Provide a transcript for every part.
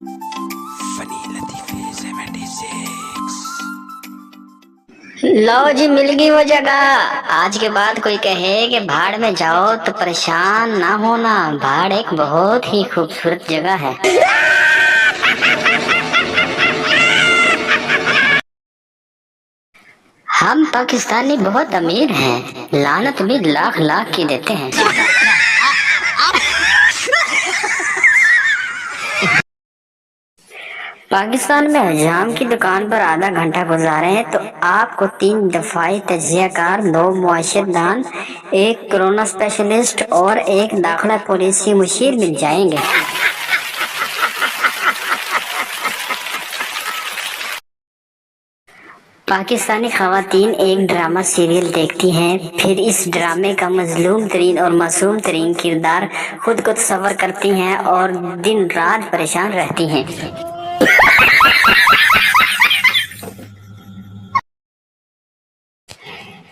लो जी, मिल गई वो जगह। आज के बाद कोई कहे कि भाड़ में जाओ तो परेशान ना होना। भाड़ एक बहुत ही खूबसूरत जगह है। हम पाकिस्तानी बहुत अमीर हैं, लानत भी लाख लाख की देते हैं। पाकिस्तान में हजाम की दुकान पर आधा घंटा गुजारे तो आपको 3 दफाई तजियाकार, 2 मुआशरदान, 1 कोरोना स्पेशलिस्ट और 1 दाखिला पॉलिसी मुशीर मिल जाएंगे। पाकिस्तानी खवातीन एक ड्रामा सीरियल देखती हैं, फिर इस ड्रामे का मजलूम तरीन और मासूम तरीन किरदार खुद को तस्वर करती हैं और दिन रात परेशान रहती हैं।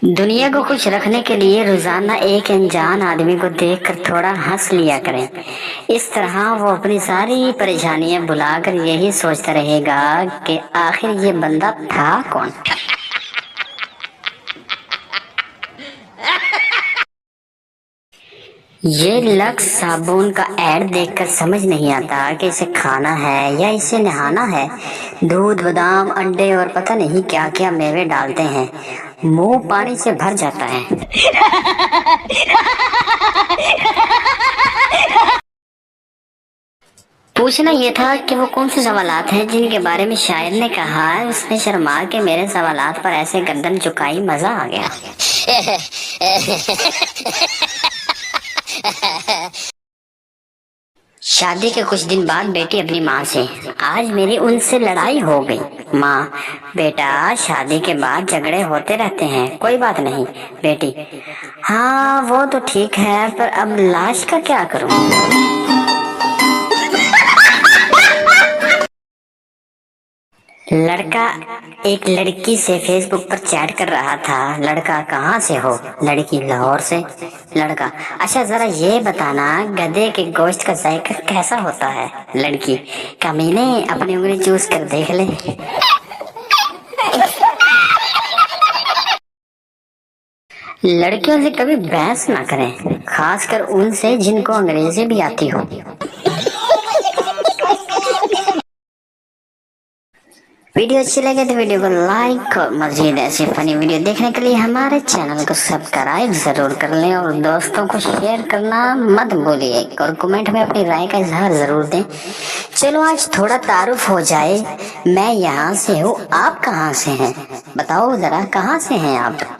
दुनिया को खुश रखने के लिए रोजाना एक अनजान आदमी को देखकर थोड़ा हंस लिया करें। इस तरह वो अपनी सारी परेशानियां भुलाकर यही सोचता रहेगा कि आखिर ये बंदा था कौन। ये लक्स साबुन का ऐड देखकर समझ नहीं आता कि इसे खाना है या इसे नहाना है। दूध, बादाम, अंडे और पता नहीं क्या क्या मेवे डालते हैं, मुंह पानी से भर जाता है। पूछना ये था कि वो कौन से सवालात हैं जिनके बारे में शायर ने कहा है, उसने शर्मा के मेरे सवालात पर ऐसे गर्दन झुकाई, मजा आ गया। शादी के कुछ दिन बाद बेटी अपनी माँ से, आज मेरी उनसे लड़ाई हो गई। माँ, बेटा शादी के बाद झगड़े होते रहते हैं, कोई बात नहीं। बेटी, हाँ वो तो ठीक है, पर अब लाश का क्या करूँ। लड़का एक लड़की से फेसबुक पर चैट कर रहा था। लड़का, कहाँ से हो। लड़की, लाहौर से। लड़का, अच्छा जरा ये बताना गधे के गोश्त का जायका कैसा होता है। लड़की, कमीने अपनी उंगली चूस कर देख ले। लड़कियों से कभी बहस ना करें, खासकर उनसे जिनको अंग्रेजी भी आती हो। वीडियो अच्छी लगे तो वीडियो को लाइक और मजीद ऐसी फनी वीडियो देखने के लिए हमारे चैनल को सब्सक्राइब जरूर कर लें और दोस्तों को शेयर करना मत भूलिए और कमेंट में अपनी राय का इजहार जरूर दें। चलो आज थोड़ा तारुफ हो जाए। मैं यहाँ से हूँ, आप कहाँ से हैं, बताओ जरा, कहाँ से हैं आप।